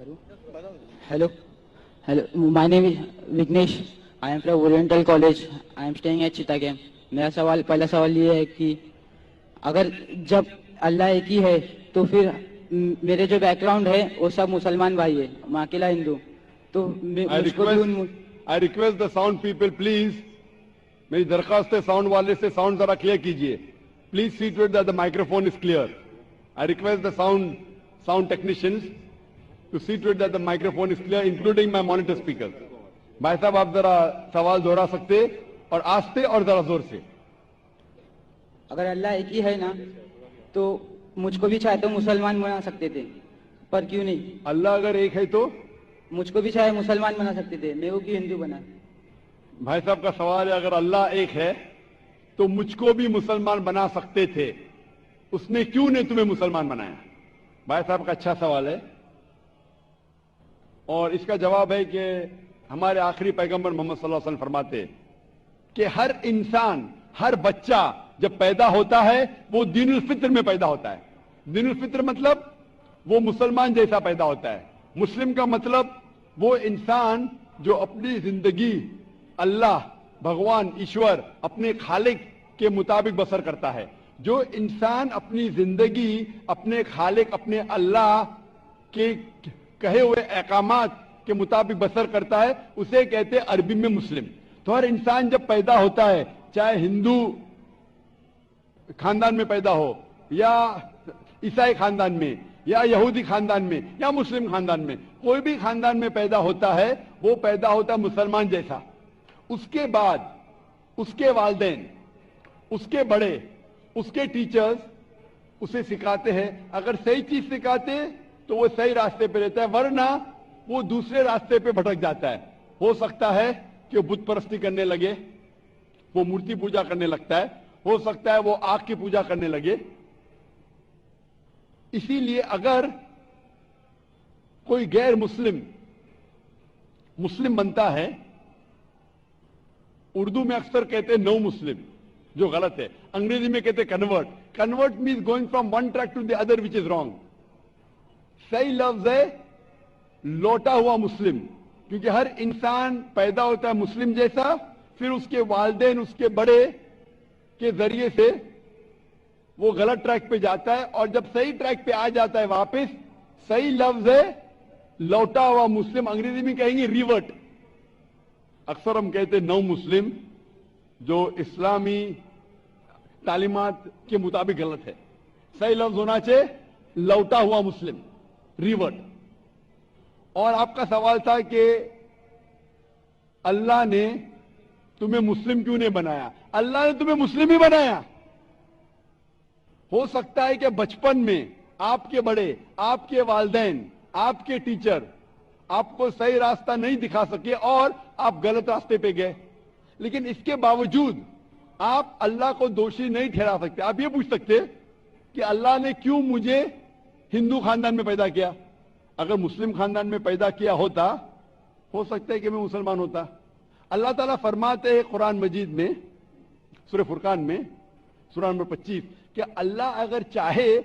Hello. Hello. My name is Vignesh. I am from Oriental College. I am staying at Chittagam. मेरा सवाल पहला सवाल ये है कि अगर जब अल्लाह एक ही है तो फिर मेरे जो बैकग्राउंड है वो सब मुसलमान भाई है, मैं अकेला हिंदू, तो मुझको भी I request the sound people, please. मेरी दरखास्त है साउंड वाले से साउंड जरा क्लियर कीजिए. Please see to it that the microphone is clear. I request the sound technicians to see to it that the microphone is clear, including my monitor speakers. भाई साहब आप जरा सवाल दोहरा सकते और आस्ते और जरा जोर से. अगर अल्लाह एक ही है ना तो मुझको भी चाहे तो मुसलमान बना सकते थे, पर क्यों नहीं? अल्लाह अगर एक है तो मुझको भी चाहे मुसलमान बना सकते थे, मैं वो क्यों हिंदू बना? भाई साहब का सवाल है अगर अल्लाह एक है तो मुझको भी मुसलमान बना सकते थे, उसने क्यों नहीं तुम्हें मुसलमान बनाया? भाई साहब का अच्छा सवाल है और इसका जवाब है कि हमारे आखिरी पैगंबर मोहम्मद सल्लल्लाहु अलैहि वसल्लम फरमाते कि हर इंसान, हर बच्चा जब पैदा होता है वो दीनुल फित्र में पैदा होता है. दीनुल फित्र मतलब वो मुसलमान जैसा पैदा होता है. मुस्लिम का मतलब वो इंसान जो अपनी जिंदगी अल्लाह, भगवान, ईश्वर, अपने खालिक के मुताबिक बसर करता है. जो इंसान अपनी जिंदगी अपने खालिक, अपने अल्लाह के कहे हुए अहकामात के मुताबिक बसर करता है उसे कहते हैं अरबी में मुस्लिम. तो हर इंसान जब पैदा होता है, चाहे हिंदू खानदान में पैदा हो या ईसाई खानदान में या यहूदी खानदान में या मुस्लिम खानदान में, कोई भी खानदान में पैदा होता है वो पैदा होता है मुसलमान जैसा. उसके बाद उसके वालिदैन, उसके बड़े, उसके टीचर्स उसे सिखाते हैं. अगर सही चीज सिखाते तो वो सही रास्ते पे रहता है, वरना वो दूसरे रास्ते पे भटक जाता है. हो सकता है कि वो बुत परस्ती करने लगे, वो मूर्ति पूजा करने लगता है, हो सकता है वो आग की पूजा करने लगे. इसीलिए अगर कोई गैर मुस्लिम मुस्लिम बनता है, उर्दू में अक्सर कहते हैं नो मुस्लिम, जो गलत है. अंग्रेजी में कहते हैं convert. Convert means going from one track to the other which is wrong. सही लफ्ज है लौटा हुआ मुस्लिम, क्योंकि हर इंसान पैदा होता है मुस्लिम जैसा, फिर उसके वालिदैन, उसके बड़े के जरिए से वो गलत ट्रैक पे जाता है और जब सही ट्रैक पे आ जाता है वापस, सही लफ्ज है लौटा हुआ मुस्लिम. अंग्रेजी में कहेंगे रिवर्ट. अक्सर हम कहते हैं नौ मुस्लिम, जो इस्लामी तालीमात के मुताबिक गलत है. सही लफ्ज होना चाहिए लौटा हुआ मुस्लिम, रिवर्ट. और आपका सवाल था कि अल्लाह ने तुम्हें मुस्लिम क्यों नहीं बनाया? अल्लाह ने तुम्हें मुस्लिम ही बनाया. हो सकता है कि बचपन में आपके बड़े, आपके वालिदैन, आपके टीचर आपको सही रास्ता नहीं दिखा सके और आप गलत रास्ते पे गए, लेकिन इसके बावजूद आप अल्लाह को दोषी नहीं ठहरा सकते. आप ये पूछ सकते कि अल्लाह ने क्यों मुझे हिंदू खानदान में पैदा किया? अगर मुस्लिम खानदान में पैदा किया होता, हो सकता है कि मैं मुसलमान होता. अल्लाह ताला फरमाते हैं कुरान मजीद में, सूरह फुरकान में, सूरह नंबर 25, कि अल्लाह अगर चाहे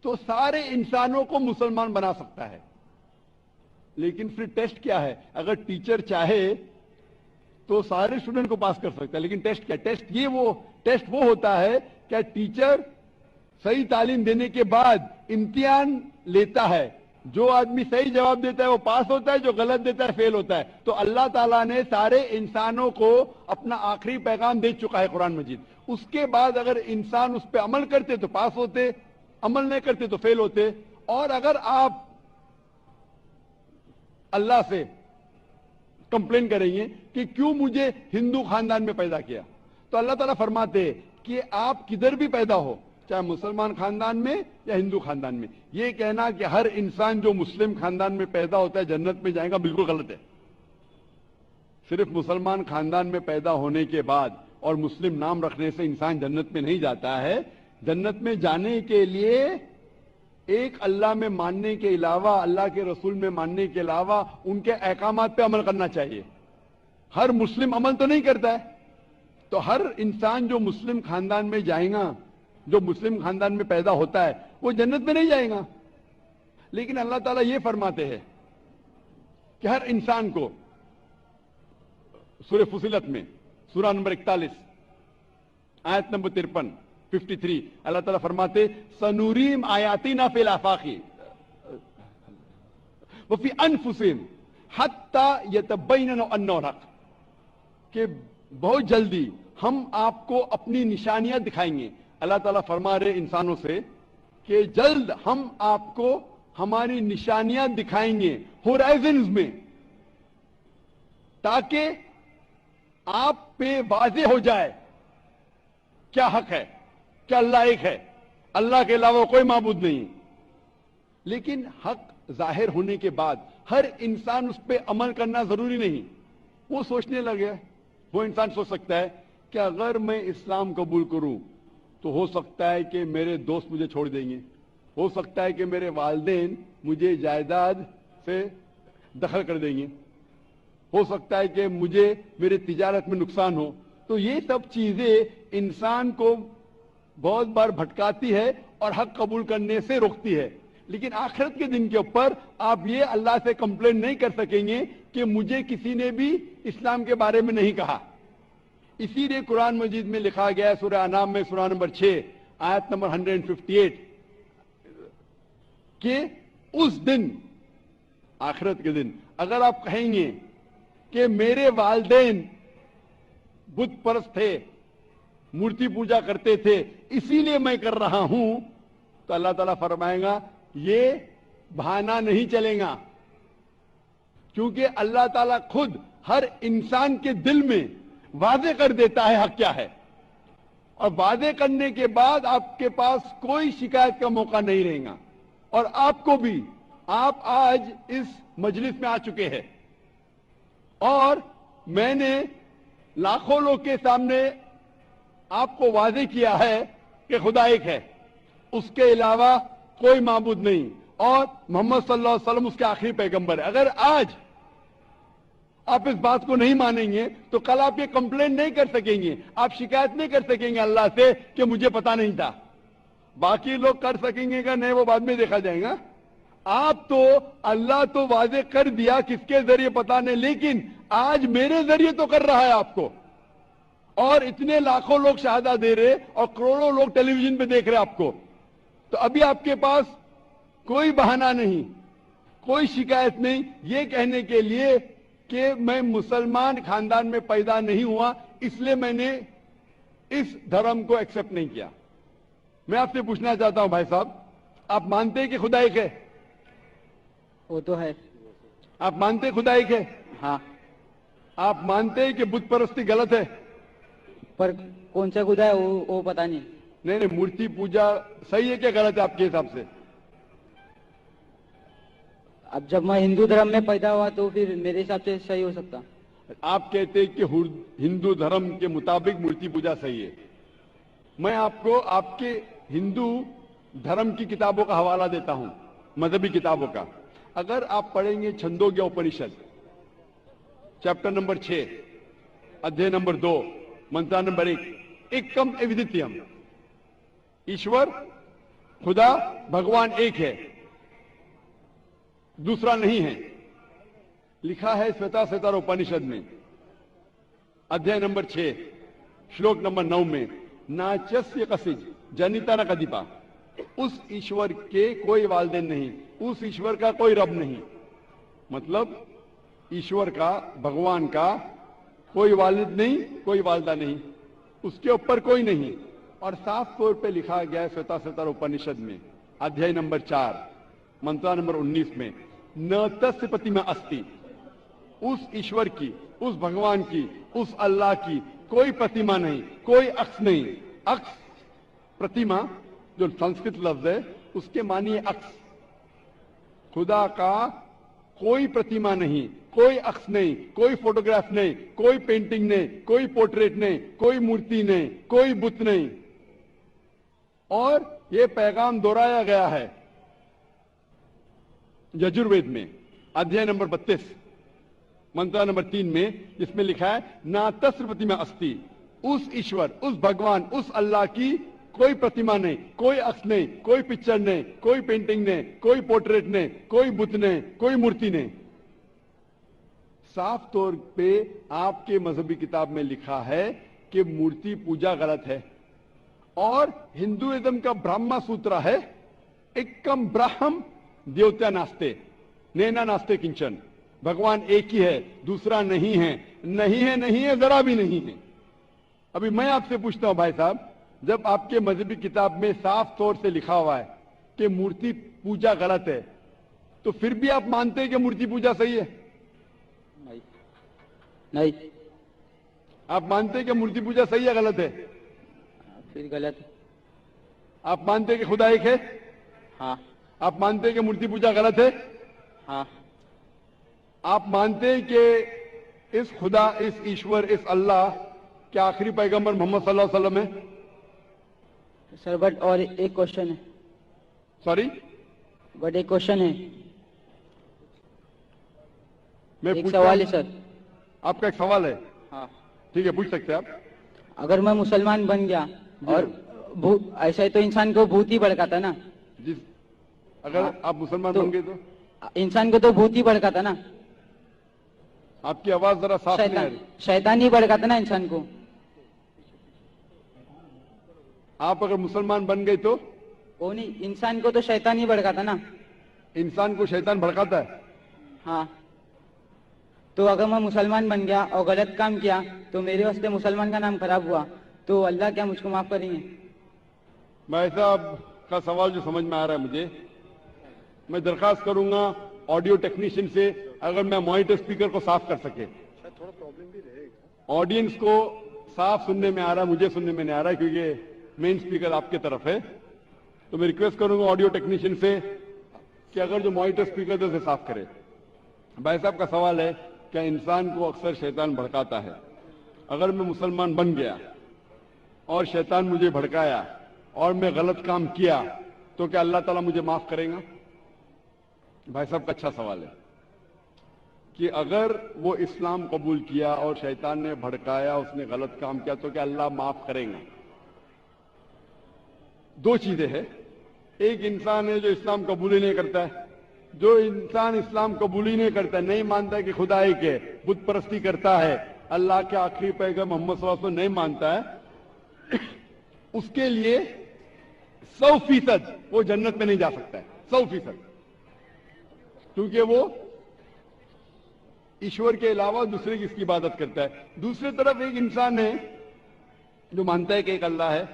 तो सारे इंसानों को मुसलमान बना सकता है. लेकिन फिर टेस्ट क्या है? अगर टीचर चाहे तो सारे स्टूडेंट को पास कर सकता है, लेकिन टेस्ट क्या? टेस्ट वो होता है क्या टीचर सही तालीम देने के बाद इम्तिहान लेता है. जो आदमी सही जवाब देता है वो पास होता है, जो गलत देता है फेल होता है. तो अल्लाह ताला ने सारे इंसानों को अपना आखिरी पैगाम दे चुका है कुरान मजीद. उसके बाद अगर इंसान उस पर अमल करते तो पास होते, अमल नहीं करते तो फेल होते. और अगर आप अल्लाह से कंप्लेन करेंगे कि क्यों मुझे हिंदू खानदान में पैदा किया, तो अल्लाह ताला फरमाते कि आप किधर भी पैदा हो, चाहे मुसलमान खानदान में या हिंदू खानदान में, ये कहना कि हर इंसान जो मुस्लिम खानदान में पैदा होता है जन्नत में जाएगा, बिल्कुल गलत है. सिर्फ मुसलमान खानदान में पैदा होने के बाद और मुस्लिम नाम रखने से इंसान जन्नत में नहीं जाता है. जन्नत में जाने के लिए एक अल्लाह में मानने के अलावा, अल्लाह के रसूल में मानने के अलावा उनके अहकामात पे अमल करना चाहिए. हर मुस्लिम अमल तो नहीं करता है, तो हर इंसान जो मुस्लिम खानदान में जाएगा, जो मुस्लिम खानदान में पैदा होता है, वो जन्नत में नहीं जाएगा. لیکن اللہ تعالیٰ یہ فرماتے ہیں کہ ہر انسان کو سورہ فصلت میں سورہ نمبر 41 آیت نمبر 53 اللہ تعالیٰ فرماتے سنوریم آیاتنا فی الآفاق وفی انفسہم حتی یتبین انہ الحق، کہ بہت جلدی ہم آپ کو اپنی نشانیاں دکھائیں گے. اللہ تعالیٰ فرما رہے انسانوں سے کہ جلد ہم آپ کو ہماری نشانیاں دکھائیں گے ہورائزنز میں، تاکہ آپ پہ واضح ہو جائے کیا حق ہے، کیا اللہ ایک ہے، اللہ کے علاوہ کوئی معبود نہیں. لیکن حق ظاہر ہونے کے بعد ہر انسان اس پہ عمل کرنا ضروری نہیں. وہ سوچنے لگے، وہ انسان سوچ سکتا ہے کہ اگر میں اسلام قبول کروں تو ہو سکتا ہے کہ میرے دوست مجھے چھوڑ دیں گے، ہو سکتا ہے کہ میرے والدین مجھے جائیداد سے دخل کر دیں گے، ہو سکتا ہے کہ مجھے میرے تجارت میں نقصان ہو. تو یہ سب چیزیں انسان کو بہت بار بھٹکاتی ہے اور حق قبول کرنے سے روکتی ہے. لیکن آخرت کے دن کے اوپر آپ یہ اللہ سے کمپلین نہیں کر سکیں گے کہ مجھے کسی نے بھی اسلام کے بارے میں نہیں کہا. اسی لیے قرآن مجید میں لکھا گیا ہے سورہ انعام میں سورہ نمبر 6 آیت نمبر 158 کہ اس دن، آخرت کے دن، اگر آپ کہیں گے کہ میرے والدین بت پرست تھے، مورتی پوجا کرتے تھے، اسی لیے میں کر رہا ہوں، تو اللہ تعالیٰ فرمائے گا یہ بہانہ نہیں چلے گا، کیونکہ اللہ تعالیٰ خود ہر انسان کے دل میں واضح کر دیتا ہے حق کیا ہے، اور واضح کرنے کے بعد آپ کے پاس کوئی شکایت کا موقع نہیں رہے گا. اور آپ کو بھی، آپ آج اس مجلس میں آ چکے ہیں اور میں نے لاکھوں لوگ کے سامنے آپ کو واضح کیا ہے کہ خدا ایک ہے، اس کے علاوہ کوئی معبود نہیں، اور محمد صلی اللہ علیہ وسلم اس کے آخری پیغمبر ہے. اگر آج آپ اس بات کو نہیں مانیں گے تو کل آپ یہ کمپلین نہیں کر سکیں گے، آپ شکایت نہیں کر سکیں گے اللہ سے کہ مجھے پتا نہیں تھا. باقی لوگ کر سکیں گے کہ نہیں، وہ بعد میں دیکھا جائے گا. آپ تو اللہ تو واضح کر دیا کس کے ذریعے پتا نہیں، لیکن آج میرے ذریعے تو کر رہا ہے آپ کو، اور اتنے لاکھوں لوگ شہادہ دے رہے اور کروڑوں لوگ ٹیلی ویژن پہ دیکھ رہے آپ کو. تو ابھی آپ کے پاس کوئی بہانہ نہیں، کوئی شکایت نہیں یہ کہنے کے لیے کہ میں مسلمان خاندان میں پیدا نہیں ہوا اس لیے میں نے اس دھرم کو ایکسپٹ نہیں کیا. میں آپ سے پوچھنا چاہتا ہوں بھائی صاحب، آپ مانتے ہیں کہ خدا ایک ہے؟ وہ تو ہے. آپ مانتے ہیں خدا ایک ہے؟ ہاں. آپ مانتے ہیں کہ بت پرستی غلط ہے؟ پر کون سا خدا ہے وہ پتا نہیں. نہیں، مورتی پوجا صحیح ہے کیا غلط ہے آپ کے حساب سے؟ اب جب میں ہندو دھرم میں پیدا ہوا تو پھر میرے حساب سے صحیح ہو سکتا. آپ کہتے ہیں کہ ہندو دھرم کے مطابق مورتی پوجا صحیح ہے. میں آپ کو آپ کے ہندو دھرم کی کتابوں کا حوالہ دیتا ہوں، مذہبی کتابوں کا. اگر آپ پڑھیں گے چھندوگیا اپنشد چیپٹر نمبر 6 ادھیے نمبر 2 منترا نمبر 1، ایکم ایودتیم، ایشور خدا بھگوان ایک ہے، دوسرا نہیں ہے. لکھا ہے سوتا سوتار اپنشد میں ادھیائے نمبر 6 شلوک نمبر 9 میں، ناچسیہ کسج جنیتا نہ کدیپا، اس ایشور کے کوئی والدین نہیں، اس ایشور کا کوئی رب نہیں. مطلب ایشور کا، بھگوان کا کوئی والد نہیں، کوئی والدہ نہیں، اس کے اوپر کوئی نہیں. اور صاف طور پہ لکھا گیا ہے سوتا سوتار اپنشد میں ادھیائے نمبر 4 منترا نمبر 19 میں، ن تسیہ پرتیما استی، اس ایشور کی، اس بھگوان کی، اس اللہ کی کوئی پرتیما نہیں، کوئی عکس نہیں. عکس، پرتیما جو سنسکرت لفظ ہے اس کے معنی ہے عکس. خدا کا کوئی پرتیما نہیں، کوئی عکس نہیں، کوئی فوٹوگراف نہیں، کوئی پینٹنگ نہیں، کوئی پورٹریٹ نہیں، کوئی مورتی نہیں، کوئی بت نہیں. اور یہ پیغام دہرایا گیا ہے یجروید میں ادھیائے نمبر 32 منترا نمبر 3 میں، جس میں لکھا ہے نا تسیہ پرتیما استی، اس ایشور، اس بھگوان، اس اللہ کی कोई प्रतिमा नहीं, कोई अक्स नहीं, कोई पिक्चर नहीं, कोई पेंटिंग नहीं, कोई पोर्ट्रेट नहीं, कोई बुत नहीं, कोई मूर्ति नहीं। साफ तौर पे आपके मजहबी किताब में लिखा है कि मूर्ति पूजा गलत है। और हिंदुइज्म का ब्रह्मा सूत्र है, एकम ब्रह्म देवता नास्ते नैना नास्ते किंचन, भगवान एक ही है, दूसरा नहीं है, नहीं है, नहीं है, जरा भी नहीं है। अभी मैं आपसे पूछता हूं भाई साहब, जब आपके मजहबी किताब में साफ तौर से लिखा हुआ है कि मूर्ति पूजा गलत है, तो फिर भी आप मानते हैं कि मूर्ति पूजा सही है? नहीं, नहीं, आप मानते हैं कि मूर्ति पूजा सही है गलत है? फिर गलत है। आप मानते हैं कि खुदा एक है? हाँ, आप मानते हैं कि मूर्ति पूजा गलत है? हाँ, आप मानते हैं कि इस खुदा, इस ईश्वर, इस अल्लाह के आखिरी पैगंबर मोहम्मद सल्लल्लाहु अलैहि वसल्लम है? सर बट और एक क्वेश्चन है, सॉरी, बट एक क्वेश्चन है, मैं एक पूछता सवाल हूं। है सर। आपका एक सवाल है, हाँ, ठीक है, पूछ सकते हैं आप। अगर मैं मुसलमान बन गया और भूत, ऐसा तो इंसान को भूत ही भड़काता ना, जिस अगर हाँ, आप मुसलमान तो बन गए तो इंसान को तो भूत ही भड़काता ना, आपकी आवाज जरा साफ नहीं आ शैतान, रही। शैतान ही भड़काता ना इंसान को। आप अगर मुसलमान बन गए तो वो नहीं, इंसान को तो शैतान ही भड़काता ना। इंसान को शैतान भड़काता है। हाँ, तो अगर मैं मुसलमान बन गया और गलत काम किया तो मेरे वास्ते मुसलमान का नाम खराब हुआ, तो अल्लाह क्या मुझको माफ करेंगे? भाई साहब का सवाल जो समझ में आ रहा है मुझे, मैं दरखास्त करूंगा ऑडियो टेक्नीशियन से, अगर मैं मॉनिटर स्पीकर को साफ कर सके। थोड़ा प्रॉब्लम भी रहेगा, ऑडियंस को साफ सुनने में आ रहा है, मुझे सुनने में नहीं आ रहा है क्योंकि मेन स्पीकर आपके तरफ है। तो मैं रिक्वेस्ट करूंगा ऑडियो टेक्नीशियन से कि अगर जो मॉनिटर स्पीकर है उसे साफ करे। भाई साहब का सवाल है, क्या इंसान को अक्सर शैतान भड़काता है? अगर मैं मुसलमान बन गया और शैतान मुझे भड़काया और मैं गलत काम किया तो क्या अल्लाह ताला मुझे माफ करेगा? भाई साहब का अच्छा सवाल है कि अगर वो इस्लाम कबूल किया और शैतान ने भड़काया, उसने गलत काम किया, तो क्या अल्लाह माफ करेगा? दो चीजें हैं, एक इंसान है जो इस्लाम कबूल ही नहीं करता है। जो इंसान इस्लाम कबूल ही नहीं करता है, नहीं मानता है कि खुदा एक है, बुत परस्ती करता है, अल्लाह के आखिरी पैगंबर मोहम्मद सल्लल्लाहु अलैहि वसल्लम नहीं मानता है, उसके लिए 100% वो जन्नत में नहीं जा सकता है, 100%, क्योंकि वो ईश्वर के अलावा दूसरे की इसकी इबादत करता है। दूसरी तरफ एक इंसान है जो मानता है कि एक अल्लाह है,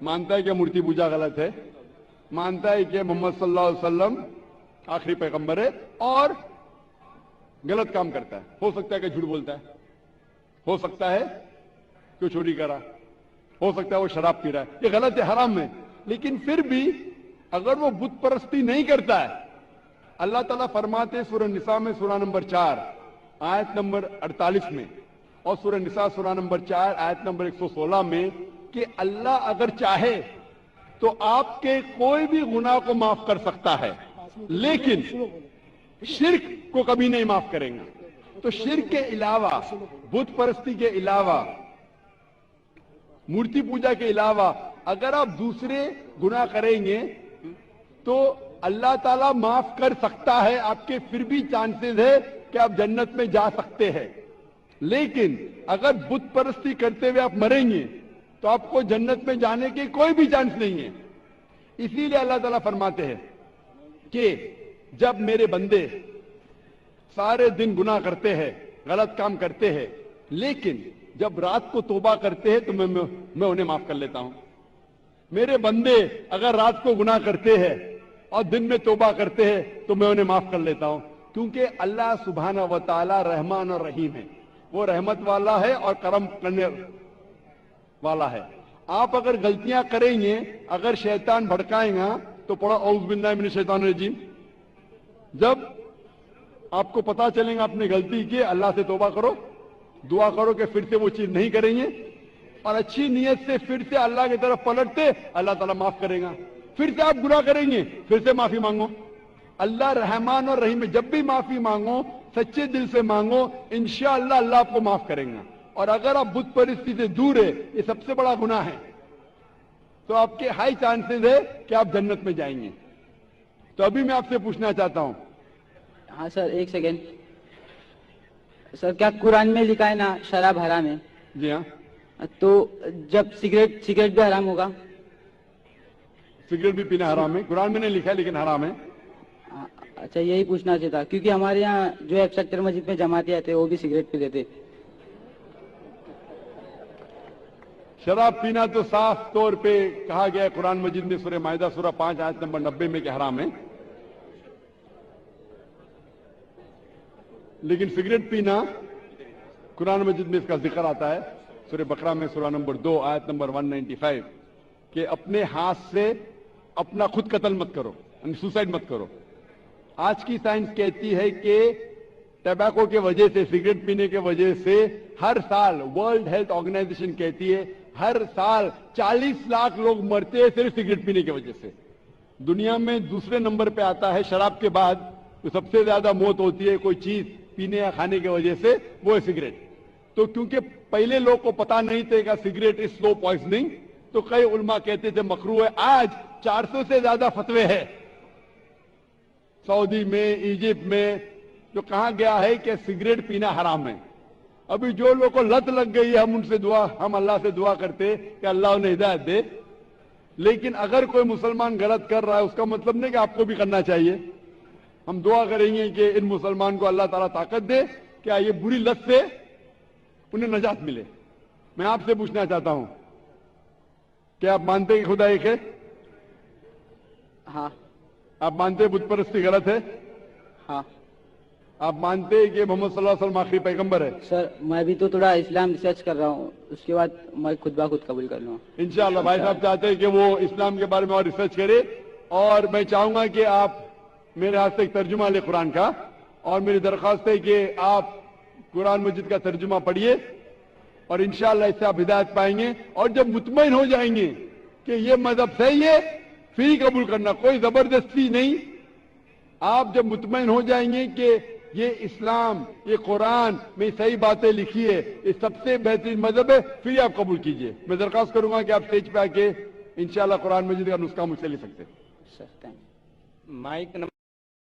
मानता है कि मूर्ति पूजा गलत है, मानता है कि मोहम्मद सल्लल्लाहु अलैहि वसल्लम आखिरी पैगंबर है और गलत काम करता है। हो सकता है कि झूठ बोलता है, हो सकता है कि चोरी करा, हो सकता है वो शराब पी रहा है, ये गलत है, हराम है। लेकिन फिर भी अगर वो बुत परस्ती नहीं करता है, अल्लाह ताला फरमाते सूरह निसा में सूरह नंबर 4 आयत नंबर 48 में और सूरह निसा सूरह नंबर 4 आयत नंबर 116 में कि अल्लाह अगर चाहे तो आपके कोई भी गुनाह को माफ कर सकता है, लेकिन शिर्क को कभी नहीं माफ करेंगे। तो शिर्क के अलावा, बुत परस्ती के अलावा, मूर्ति पूजा के अलावा अगर आप दूसरे गुनाह करेंगे तो अल्लाह ताला माफ कर सकता है, आपके फिर भी चांसेस है कि आप जन्नत में जा सकते हैं। लेकिन अगर बुत परस्ती करते हुए आप मरेंगे तो आपको जन्नत में जाने के कोई भी चांस नहीं है। इसीलिए अल्लाह ताला फरमाते हैं कि जब मेरे बंदे सारे दिन गुनाह करते हैं, गलत काम करते हैं, लेकिन जब रात को तौबा करते हैं तो मैं उन्हें माफ कर लेता हूं। मेरे बंदे अगर रात को गुनाह करते हैं और दिन में तौबा करते हैं तो मैं उन्हें माफ कर लेता हूं, क्योंकि अल्लाह सुब्हाना व तआला रहमान और रहीम है, वो रहमत वाला है और करम करने वाला है। आप अगर गलतियां करेंगे, अगर शैतान भड़काएगा तो पढ़ो औज़ु बिल्लाहि मिनश शैतानिर रजीम। जब आपको पता चलेगा आपने गलती की, अल्लाह से तौबा करो, दुआ करो कि फिर से वो चीज नहीं करेंगे, और अच्छी नीयत से फिर से अल्लाह की तरफ पलटते, अल्लाह ताला माफ करेगा। फिर से आप गुनाह करेंगे, फिर से माफी मांगो, अल्लाह रहमान और रहीम है। जब भी माफी मांगो सच्चे दिल से मांगो, इंशाअल्लाह अल्लाह आपको माफ करेगा। और अगर आप बुत परस्ती से दूर है, ये सबसे बड़ा गुनाह है। تو آپ کے ہائی چانسز ہے کہ آپ جنت میں جائیں گے. تو ابھی میں آپ سے پوچھنا چاہتا ہوں, ہاں سر ایک سیکنڈ سر, کیا قرآن میں لکھا ہے نا شراب حرام ہے, جی ہاں, تو جب سگریٹ بھی حرام ہوگا؟ سگریٹ بھی پینا حرام ہے, قرآن میں نہیں لکھا ہے لیکن حرام ہے. اچھا یہی پوچھنا چاہتا کیونکہ ہمارے یہاں جو ایف سیکٹر مسجد میں جماعتی آتے وہ بھی سگریٹ پی لیتے. شراب پینا تو صاف طور پہ کہا گیا ہے قرآن مجید میں سورہ مائدہ سورہ 5 آیت نمبر 90 میں کہ حرام ہے. لیکن سگریٹ پینا قرآن مجید میں اس کا ذکر آتا ہے سورہ بقرہ میں سورہ نمبر 2 آیت نمبر 195 کہ اپنے ہاتھ سے اپنا خود قتل مت کرو, یعنی سوسائڈ مت کرو. آج کی سائنس کہتی ہے کہ ٹبیکو کے وجہ سے, سگریٹ پینے کے وجہ سے ہر سال ورلڈ ہیلتھ آرگنائزیشن کہتی ہے ہر سال 40 لاکھ لوگ مرتے ہیں صرف سگریٹ پینے کی وجہ سے. دنیا میں دوسرے نمبر پہ آتا ہے شراب کے بعد, جو سب سے زیادہ موت ہوتی ہے کوئی چیز پینے یا کھانے کی وجہ سے, وہ ہے سگریٹ. تو کیونکہ پہلے لوگ کو پتا نہیں تھے کہ سگریٹ از سلو پوائزننگ, تو کئی علماء کہتے تھے مکروہ ہے. آج 400 سے زیادہ فتوے ہیں سعودی میں, ایجپٹ میں, جو کہا گیا ہے کہ سگریٹ پینا حرام ہے. ابھی جو لوگوں کو لت لگ گئی ہے ہم اللہ سے دعا کرتے کہ اللہ انہیں ہدایت دے. لیکن اگر کوئی مسلمان غلط کر رہا ہے اس کا مطلب نہیں کہ آپ کو بھی کرنا چاہیے. ہم دعا کریں گے کہ ان مسلمان کو اللہ تعالیٰ طاقت دے کہ یہ بری لت سے انہیں نجات ملے. میں آپ سے پوچھنا چاہتا ہوں, کیا آپ مانتے ہیں کہ خدا ایک ہے؟ ہاں. آپ مانتے ہیں بت پرستی غلط ہے؟ ہاں. آپ مانتے ہیں کہ محمد صلی اللہ علیہ وسلم آخری پیغمبر ہے؟ سر میں بھی تو تھوڑا اسلام ریسرچ کر رہا ہوں, اس کے بعد میں خود بخود قبول کر لوں. انشاءاللہ بھائی صاحب چاہتے ہیں کہ وہ اسلام کے بارے میں اور ریسرچ کرے, اور میں چاہوں گا کہ آپ میرے ہاتھ سے ایک ترجمہ لیں قرآن کا, اور میری درخواست ہے کہ آپ قرآن مجید کا ترجمہ پڑھیے اور انشاءاللہ اس سے آپ ہدایت پائیں گے. اور جب مطمئن ہو جائیں گے کہ یہ مذہب صحیح ہے پھر قبول کرنا, کوئی زبردستی نہیں. آپ جب مطمئن ہو جائیں گے کہ یہ اسلام, یہ قرآن میں صحیح باتیں لکھی ہے, یہ سب سے بہترین مذہب ہے, پھر آپ قبول کیجئے. میں درخواست کروں گا کہ آپ اسٹیج پہ آ کے انشاءاللہ قرآن مجید کا نسخہ مجھ سے لے سکتے ہیں. Sir thank you. مائک